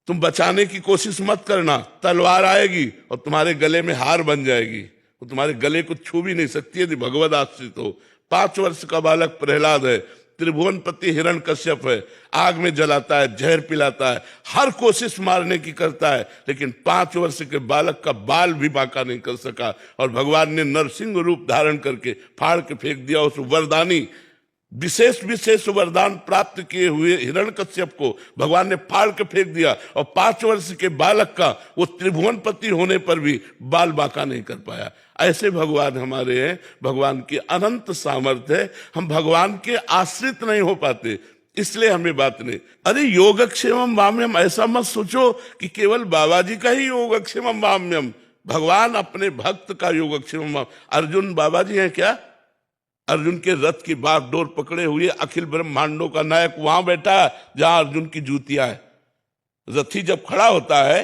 S3: तुम बचाने की कोशिश मत करना, तलवार आएगी और तुम्हारे गले में हार बन जाएगी, वो तुम्हारे गले को छू भी नहीं सकती यदि भगवत आश्रित हो। 5 वर्ष का बालक प्रहलाद है, त्रिभुवनपति हिरण्यकश्यप है, आग में जलाता है, जहर पिलाता है, हर कोशिश मारने की करता है, लेकिन 5 वर्ष के बालक का बाल भी बांका नहीं कर सका। और भगवान ने नरसिंह रूप धारण करके फाड़ के फेंक दिया उस वरदानी, विशेष वरदान प्राप्त किए हुए हिरण्यकश्यप को भगवान ने फाड़ के फेंक दिया। और 5 वर्ष के बालक का वो त्रिभुवनपति होने पर भी बाल बांका नहीं कर पाया। ऐसे भगवान हमारे हैं, भगवान की अनंत सामर्थ्य है, हम भगवान के आश्रित नहीं हो पाते, इसलिए हमें बात नहीं। अरे योगक्षेमम वाम्यम, ऐसा मत सोचो कि केवल बाबा जी का ही योगक्षेमम वाम्यम, भगवान अपने भक्त का योगक्षेमम। अर्जुन बाबा जी हैं क्या? अर्जुन के रथ की बागडोर पकड़े हुए अखिल ब्रह्मांडों का नायक वहां बैठा जहां अर्जुन की जूतियां है। रथी जब खड़ा होता है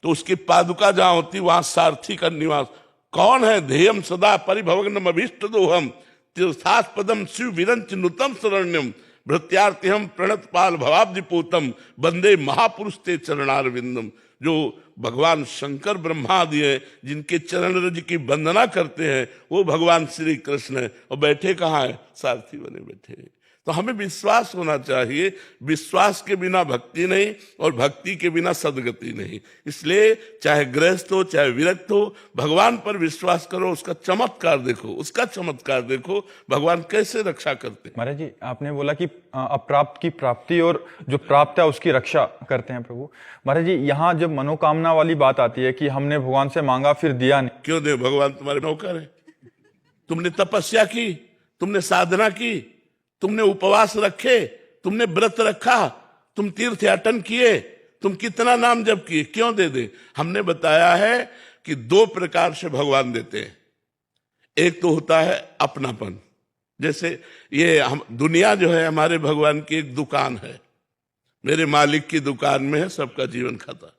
S3: तो उसकी पादुका जहां होती वहां सारथी का निवास। कौन है? ध्येयम सदा परिभवग्नम अभीष्टदोहम तीर्थात् पदम शिव विरंच नुतम शरण्यम भृत्यार्तिहम प्रणतपाल भवाब्धिपूतम वंदे महापुरुष ते चरणारविंदम। जो भगवान शंकर ब्रह्मादि है, जिनके चरण रज की वंदना करते हैं, वो भगवान श्री कृष्ण है। और बैठे कहाँ है? सारथी बने बैठे हैं। तो हमें विश्वास होना चाहिए, विश्वास के बिना भक्ति नहीं और भक्ति के बिना सदगति नहीं। इसलिए चाहे गृहस्थ हो चाहे विरक्त हो, भगवान पर विश्वास करो, उसका चमत्कार देखो, उसका चमत्कार देखो, भगवान कैसे रक्षा करते हैं।
S1: महाराज जी, आपने बोला कि अप्राप्त की प्राप्ति और जो प्राप्त है उसकी रक्षा करते हैं प्रभु। महाराज जी, यहाँ जब मनोकामना वाली बात आती है कि हमने भगवान से मांगा फिर दिया नहीं,
S3: क्यों दे? भगवान तुम्हारे नौकर है। तुमने तपस्या की, तुमने साधना की, तुमने उपवास रखे, तुमने व्रत रखा, तुम तीर्थयाटन किए, तुम कितना नाम जप किए, क्यों दे दे? हमने बताया है कि 2 प्रकार से भगवान देते हैं। एक तो होता है अपनापन, जैसे ये हम दुनिया जो है हमारे भगवान की एक दुकान है, मेरे मालिक की दुकान में है सबका जीवन खाता।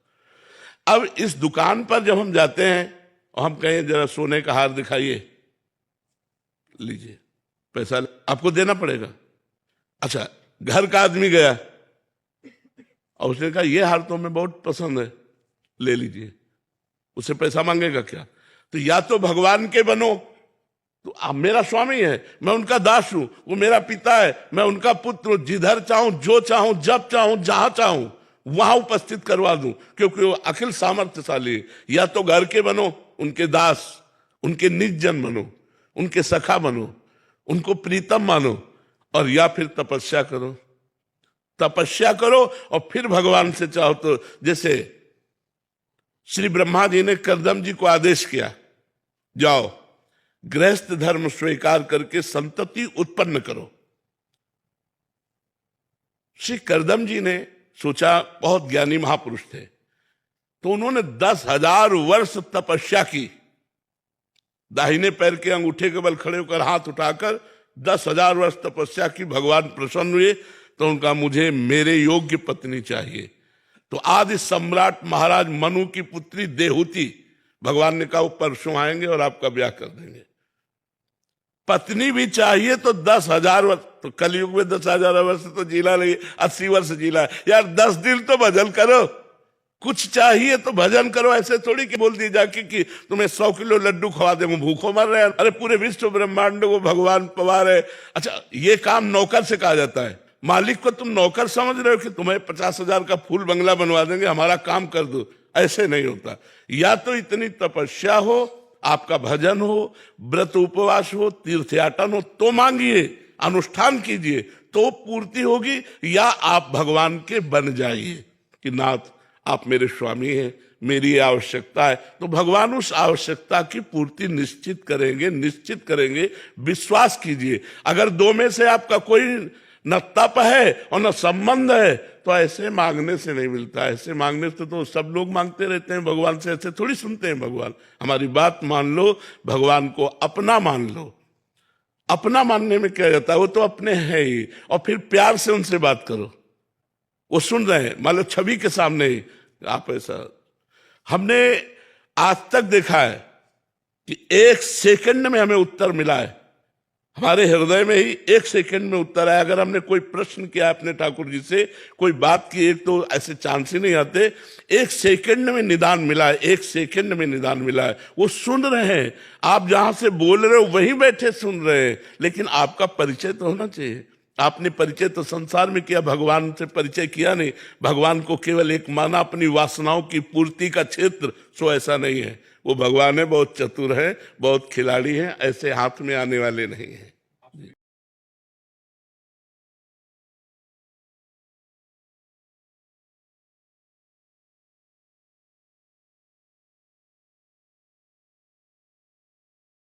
S3: अब इस दुकान पर जब हम जाते हैं और हम कहें जरा सोने का हार दिखाइए, लीजिए पैसा आपको देना पड़ेगा। अच्छा, घर का आदमी गया और उसने कहा ये हार तो हमें बहुत पसंद है, ले लीजिए, उससे पैसा मांगेगा क्या? तो या तो भगवान के बनो, तो आप मेरा स्वामी है, मैं उनका दास हूं, वो मेरा पिता है, मैं उनका पुत्र हूं, जिधर चाहूं, जो चाहूं, जब चाहूं, जहां चाहूं वहां उपस्थित करवा दूं, क्योंकि वो अखिल सामर्थ्यशाली है। या तो घर के बनो, उनके दास, उनके निज जन बनो, उनके सखा बनो, उनको प्रीतम मानो, और या फिर तपस्या करो, तपस्या करो और फिर भगवान से चाहो। तो जैसे श्री ब्रह्मा जी ने कर्दम जी को आदेश किया, जाओ गृहस्थ धर्म स्वीकार करके संतति उत्पन्न करो। श्री कर्दम जी ने सोचा, बहुत ज्ञानी महापुरुष थे, तो उन्होंने 10,000 वर्ष तपस्या की, दाहिने पैर के अंगूठे के बल खड़े होकर हाथ उठाकर 10,000 वर्ष तपस्या की। भगवान प्रसन्न हुए तो उनका मुझे मेरे योग्य पत्नी चाहिए। तो आदि सम्राट महाराज मनु की पुत्री देहूति, भगवान ने कहा वो परसों आएंगे और आपका ब्याह कर देंगे। पत्नी भी चाहिए तो 10,000 वर्ष, तो कलयुग में 10,000 वर्ष तो जीला नहीं, 80 वर्ष जीला यार, 10 दिन तो बदल करो, कुछ चाहिए तो भजन करो, ऐसे थोड़ी कि बोल दी जाके कि तुम्हें 100 किलो लड्डू खवा दे, वो भूखों मर रहे हैं। अरे पूरे विश्व ब्रह्मांड को भगवान पवार है। अच्छा, ये काम नौकर से कहा जाता है। मालिक को तुम नौकर समझ रहे हो कि तुम्हें 50,000 का फूल बंगला बनवा देंगे, हमारा काम कर दो, ऐसे नहीं होता। या तो इतनी तपस्या हो, आपका भजन हो, व्रत उपवास हो, तीर्थयाटन हो, तो मांगिए, अनुष्ठान कीजिए, तो पूर्ति होगी। या आप भगवान के बन जाइए कि नाथ आप मेरे स्वामी हैं, मेरी ये आवश्यकता है, तो भगवान उस आवश्यकता की पूर्ति निश्चित करेंगे। विश्वास कीजिए। अगर दो में से आपका कोई न तप है और न संबंध है, तो ऐसे मांगने से नहीं मिलता। ऐसे मांगने से तो सब लोग मांगते रहते हैं भगवान से, ऐसे थोड़ी सुनते हैं भगवान। हमारी बात मान लो, भगवान को अपना मान लो। अपना मानने में क्या जाता है, वो तो अपने हैं ही। और फिर प्यार से उनसे बात करो, वो सुन रहे हैं, मान लो छवि के सामने ही आप ऐसा। हमने आज तक देखा है कि 1 सेकंड में हमें उत्तर मिला है। हमारे हृदय में ही 1 सेकंड में उत्तर आया। अगर हमने कोई प्रश्न किया अपने ठाकुर जी से, कोई बात की, एक तो ऐसे चांस ही नहीं आते, 1 सेकंड में निदान मिला है। 1 सेकंड में निदान मिला है। वो सुन रहे हैं, आप जहां से बोल रहे हो वहीं बैठे सुन रहे हैं। लेकिन आपका परिचय तो होना चाहिए। आपने परिचय तो संसार में किया, भगवान से परिचय किया नहीं। भगवान को केवल एक माना अपनी वासनाओं की पूर्ति का क्षेत्र, सो ऐसा नहीं है। वो भगवान है, बहुत चतुर है, बहुत खिलाड़ी है, ऐसे हाथ में आने वाले नहीं है।